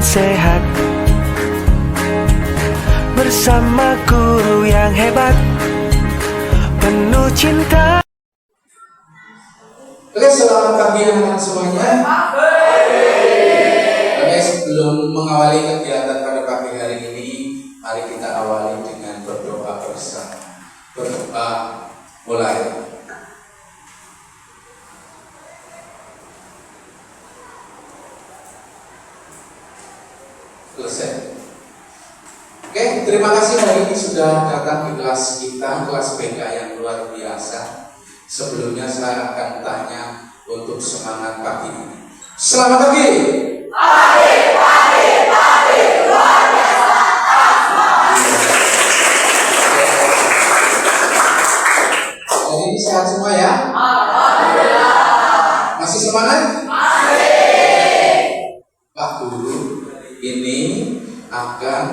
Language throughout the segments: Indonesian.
sehat bersama guru yang hebat, penuh cinta. Oke, selamat pagi anak-anak semuanya. Oke, sebelum mengawali kegiatan pada pagi hari ini, mari kita awali dengan berdoa bersama. Berdoa mulai. Selesai. Oke, terima kasih hari ini sudah datang di kelas kita, kelas BK yang luar biasa. Sebelumnya saya akan tanya untuk semangat pagi ini. Selamat pagi. Pagi, luar biasa. Jadi ini sehat semua ya? Masih semangat? Pak Guru ini akan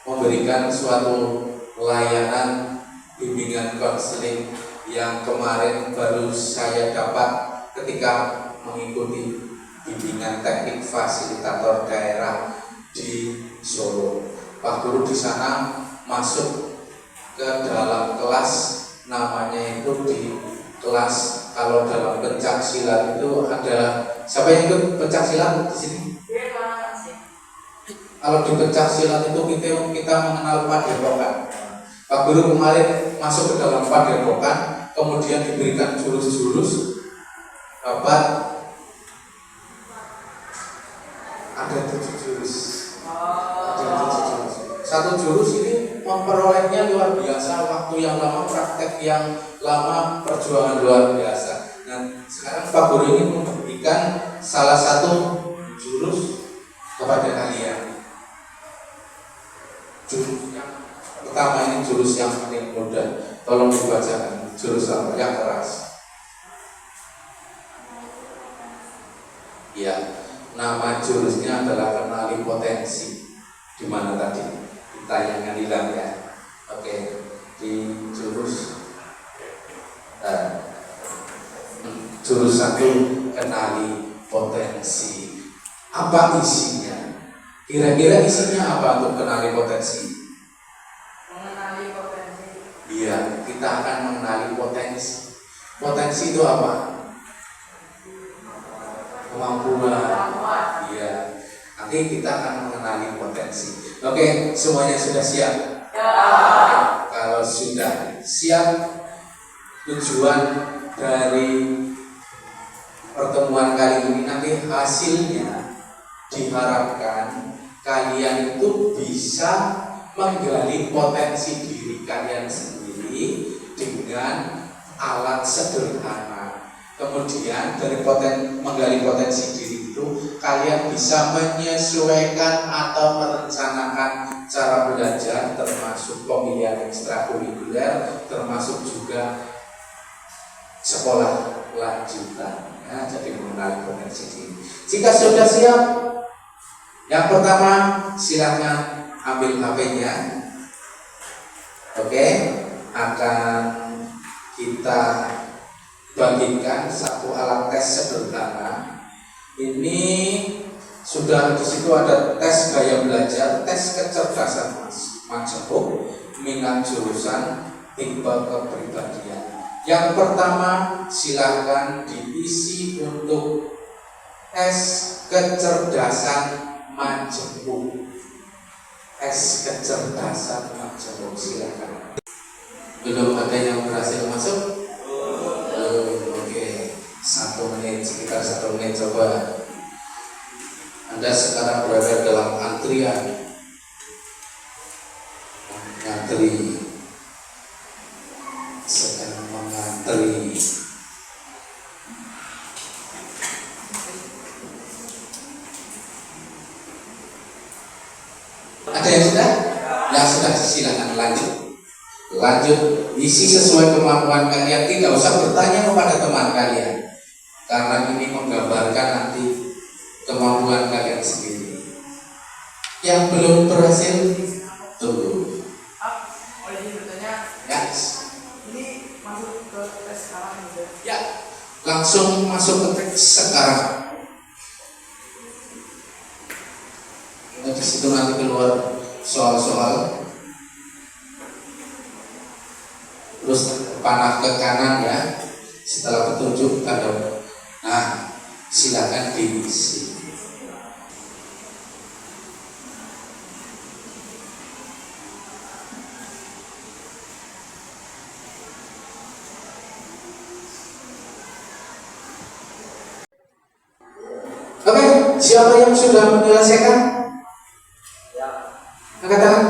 memberikan suatu layanan bimbingan konseling yang kemarin baru saya dapat ketika mengikuti bimbingan teknik fasilitator daerah di Solo. Pak Guru di sana masuk ke dalam kelas, namanya itu di kelas, kalau dalam pencak silat itu ada, siapa yang ikut pencak silat di sini? Kalau di pencak silat itu kita mengenal padepokan. Pak Guru kemarin masuk ke dalam padepokan, kemudian diberikan jurus-jurus. Bapak ada 7 jurus. Satu jurus ini memperolehnya luar biasa, waktu yang lama, praktek yang lama, perjuangan luar biasa. Nah, sekarang Pak Guru ingin memberikan salah satu jurus kepada kalian. Jurus yang pertama ini jurus yang paling mudah. Tolong dibacakan jurus apa yang keras. Ya, nama jurusnya adalah kenali potensi. Di mana tadi? Di tayangan hilang ya. Oke, di jurus jurus 1 kenali potensi. Apa isinya? Kira-kira isinya apa untuk kenali potensi? Mengenali potensi. Iya, kita akan mengenali potensi. Potensi itu apa? Kemampuan. Iya. Nanti kita akan mengenali potensi. Oke, semuanya sudah siap? Ya. Kalau sudah siap, tujuan dari pertemuan kali ini nanti hasilnya diharapkan kalian itu bisa menggali potensi diri kalian sendiri dengan alat sederhana. Kemudian dari menggali potensi diri itu, kalian bisa menyesuaikan atau merencanakan cara belajar, termasuk pemilihan ekstrakurikuler, termasuk juga sekolah lanjutan. Ya, jadi mengenali potensi diri. Jika sudah siap, yang pertama silakan ambil HP-nya. Oke, akan kita bagikan satu alat tes sederhana. Ini sudah di situ ada tes gaya belajar, tes kecerdasan majemuk, minat jurusan, tipe kepribadian. Yang pertama silakan diisi untuk tes kecerdasan majemuk. Tes kecerdasan majemuk, silakan. Belum ada yang berhasil masuk? Oke. 1 menit, sekitar 1 menit coba. Anda sekarang berada dalam antrian. Mengantri. Sedang mengantri. Ada yang sudah? Yang sudah, silakan lanjut. Lanjut, isi sesuai kemampuan kalian. Tidak usah bertanya kepada teman kalian, karena ini menggambarkan nanti kemampuan kalian sendiri. Yang belum berhasil, tunggu. Ya. Ini masuk ke tes sekarang gitu. Ya, langsung masuk ke teks sekarang. di situ nanti keluar soal-soal. Terus panah ke kanan ya, setelah petunjuk tanda. Nah, silakan diisi. Oke, siapa yang sudah menyelesaikan? Angkat tangan.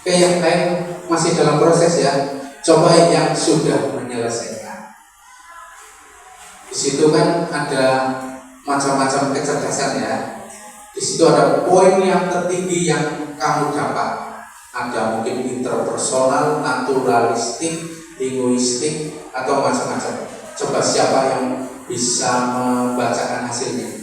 Oke, yang lain masih dalam proses ya. Coba yang sudah menyelesaikan. Di situ kan ada macam-macam kecerdasan ya. Di situ ada poin yang tertinggi yang kamu dapat. Ada mungkin interpersonal, naturalistik, linguistik, atau macam-macam. Coba siapa yang bisa membacakan hasilnya?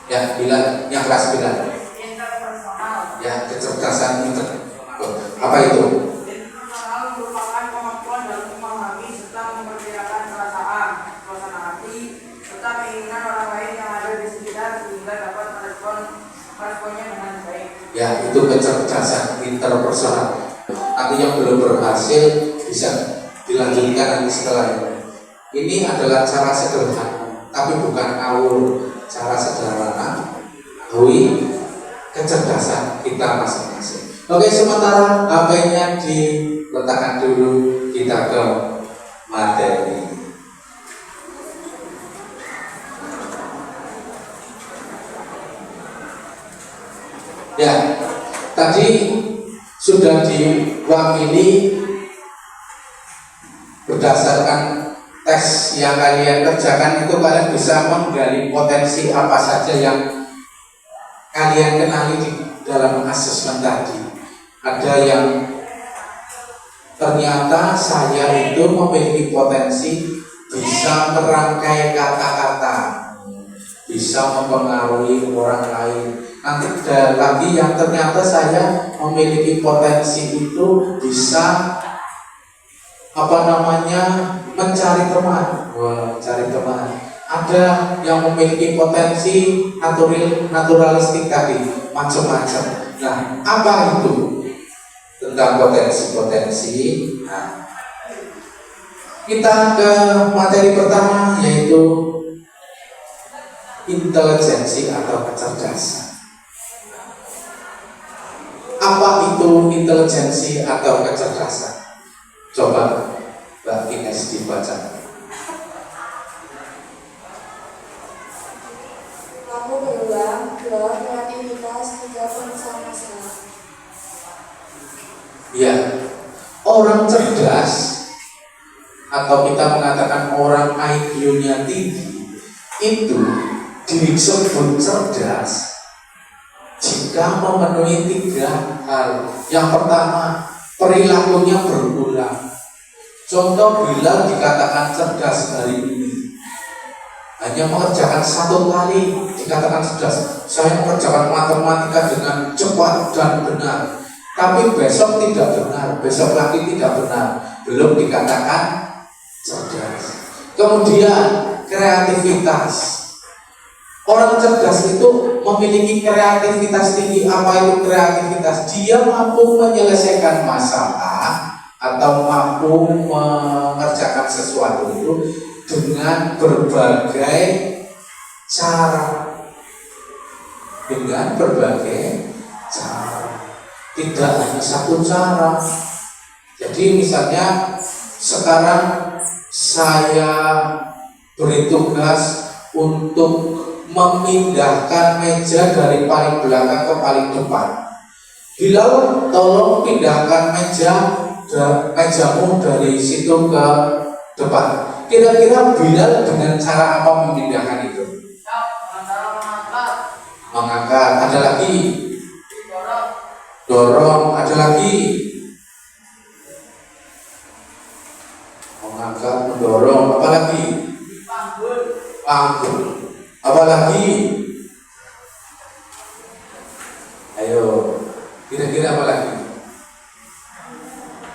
Ya, bila yang kelas bila. Interpersonal. Ya, kecerdasan interpersonal. Apa itu? Interpersonal merupakan kemampuan dalam memahami serta memperkirakan perasaan, suasana hati, serta keinginan orang lain yang ada di sekitar sehingga dapat meresponnya dengan baik. Ya, itu kecerdasan interpersonal. Nanti yang belum berhasil bisa dilanjutkan nanti setelah ini. Ini adalah cara sederhana, tapi bukan ngawur. Cara sederhana, hui kecerdasan kita masing-masing. Oke, sementara HP-nya diletakkan dulu, kita ke materi. Ya, tadi sudah diwakili berdasarkan tes yang kalian kerjakan itu. Kalian bisa menggali potensi apa saja yang kalian kenali di dalam asesmen tadi. Ada yang ternyata saya itu memiliki potensi bisa merangkai kata-kata, bisa mempengaruhi orang lain. Nanti ada lagi yang ternyata saya memiliki potensi itu bisa mencari teman. Mencari teman. Ada yang memiliki potensi naturalistik tadi, macam-macam. Nah, apa itu tentang potensi-potensi? Nah, kita ke materi pertama, yaitu intelijensi atau kecerdasan. Apa itu intelijensi atau kecerdasan? Coba Mbak Ines dibaca. Kamu berulang bahwa kreativitas tidak bersama-sama. Ya, orang cerdas atau kita mengatakan orang IQ-nya tinggi itu disebut cerdas jika memenuhi 3 hal. Yang pertama, perilakunya berulang. Contoh, bila dikatakan cerdas hari ini, hanya mengerjakan 1 kali dikatakan cerdas. Saya mengerjakan matematika dengan cepat dan benar, tapi besok tidak benar, besok lagi tidak benar, belum dikatakan cerdas. Kemudian kreativitas. Orang cerdas itu memiliki kreativitas tinggi. Apa itu kreativitas? Dia mampu menyelesaikan masalah atau mampu mengerjakan sesuatu itu dengan berbagai cara. Dengan berbagai cara. Tidak hanya satu cara. Jadi misalnya sekarang saya beri tugas untuk memindahkan meja dari paling belakang ke paling depan. Bila tolong pindahkan mejamu dari situ ke depan. Kira-kira Bilal dengan cara apa memindahkan itu? Mengangkat. Ada lagi? Dorong. Ada lagi? Mengangkat, mendorong. Apa lagi? Panggul. Apa lagi? Ayo, kira-kira apa lagi?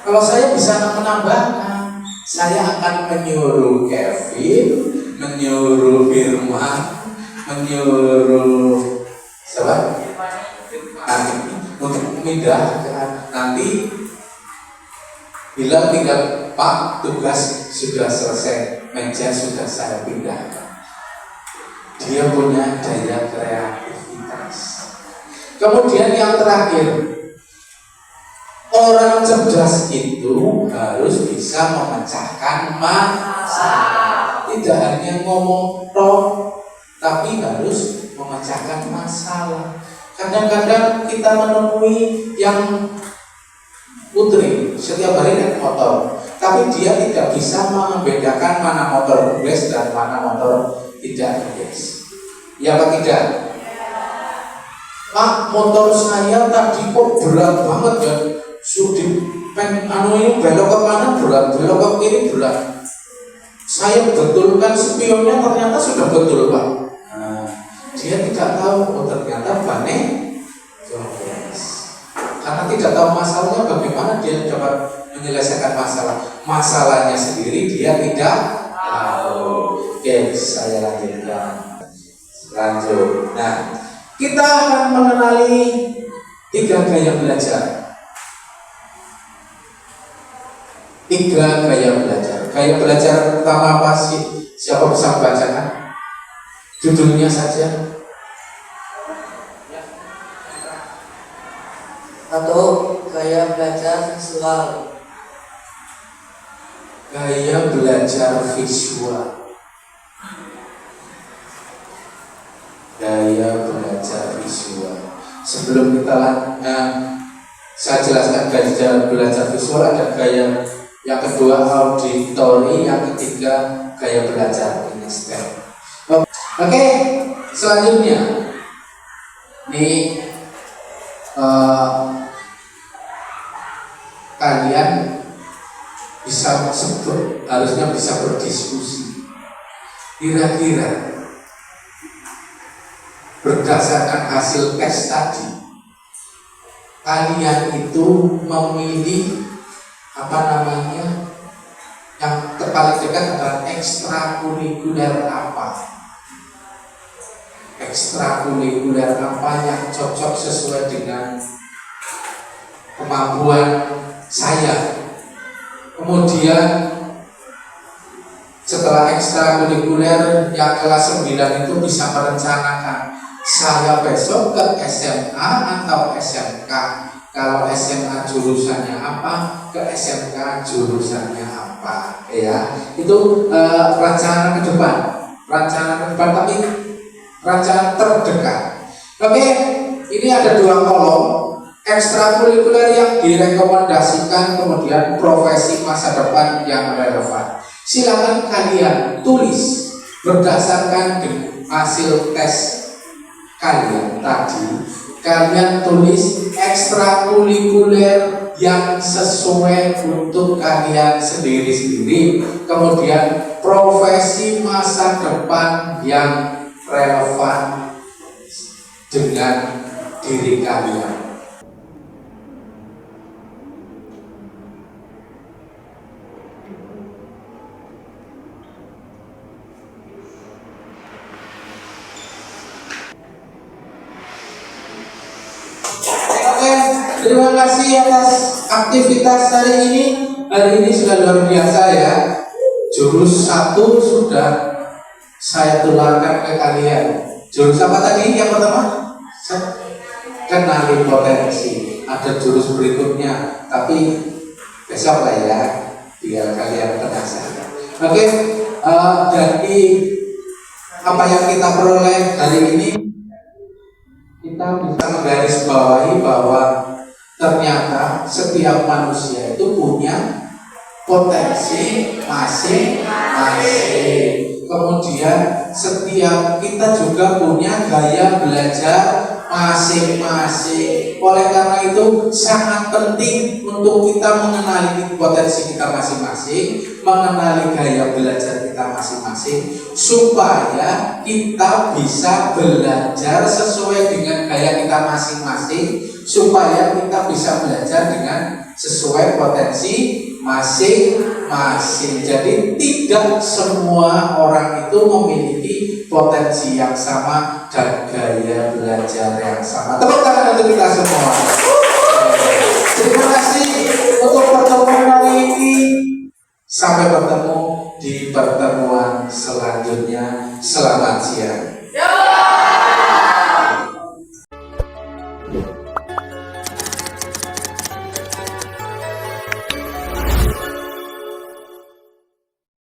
Kalau saya bisa menambahkan, saya akan menyuruh Kevin, menyuruh Firman, menyuruh Siapa? Untuk memindahkan nanti bila tinggal Pak, tugas sudah selesai, meja sudah saya pindahkan. Dia punya daya kreativitas. Kemudian yang terakhir, orang cerdas itu harus bisa memecahkan masalah. Tidak hanya ngomong toh, tapi harus memecahkan masalah. Kadang-kadang kita menemui yang putri setiap hari naik motor, tapi dia tidak bisa membedakan mana motor gas dan mana motor tidak gas. Ya apa tidak? Pak, motor saya tadi kok berat banget ya. Sudah ini belok ke kanan berat, belok ke kiri berat. Saya betulkan spionnya ternyata sudah betul, Pak. Nah, dia tidak tahu, oh ternyata bannya jombes. Karena tidak tahu masalahnya, bagaimana dia dapat menyelesaikan masalah. Masalahnya sendiri dia tidak tahu. Oke, saya lanjutkan. Lanjut. Nah, kita akan mengenali 3 gaya belajar. 3 gaya belajar. Gaya belajar pertama apa sih? Siapa bisa membacakan? Judulnya saja. 1. Gaya belajar visual. Gaya belajar visual. Gaya belajar visual. Sebelum kita saya jelaskan gaya belajar visual, ada gaya yang kedua auditori, yang ketiga gaya belajar kinesthetik. Oke, selanjutnya nih kalian bisa harusnya bisa berdiskusi. Kira-kira berdasarkan hasil tes tadi, kalian itu memilih yang paling dekat adalah ekstrakurikuler apa? Ekstrakurikuler apa yang cocok sesuai dengan kemampuan saya. Kemudian setelah ekstrakurikuler yang kelas 9 itu bisa merencanakan, saya besok ke SMA atau SMK. Kalau SMA jurusannya apa, ke SMK jurusannya apa, ya. Itu rencana ke depan, tapi rencana terdekat. Oke, ini ada 2 kolom. Ekstrakurikuler yang direkomendasikan, kemudian profesi masa depan yang relevan. Silakan kalian tulis berdasarkan hasil tes kalian tadi. Kalian tulis ekstrakurikuler yang sesuai untuk kalian sendiri-sendiri. Kemudian profesi masa depan yang relevan dengan diri kalian. Terima kasih atas aktivitas hari ini. Hari ini sudah luar biasa ya. Jurus 1 sudah saya tularkan ke kalian. Jurus apa tadi yang pertama? Kenali potensi. Ada jurus berikutnya, tapi besok lah ya, biar kalian penasaran. Oke, dari apa yang kita peroleh hari ini, kita bisa menggarisbawahi bahwa ternyata setiap manusia itu punya potensi masing-masing. Kemudian setiap kita juga punya gaya belajar masing-masing. Oleh karena itu sangat penting untuk kita mengenali potensi kita masing-masing, mengenali gaya belajar kita masing-masing, supaya kita bisa belajar sesuai dengan gaya kita masing-masing, supaya kita bisa belajar dengan sesuai potensi masing-masing. Jadi tidak semua orang itu memiliki potensi yang sama, dan gaya belajar yang sama. Tepuk tangan untuk kita semua. Terima kasih untuk pertemuan kali ini. Sampai bertemu di pertemuan selanjutnya. Selamat siang.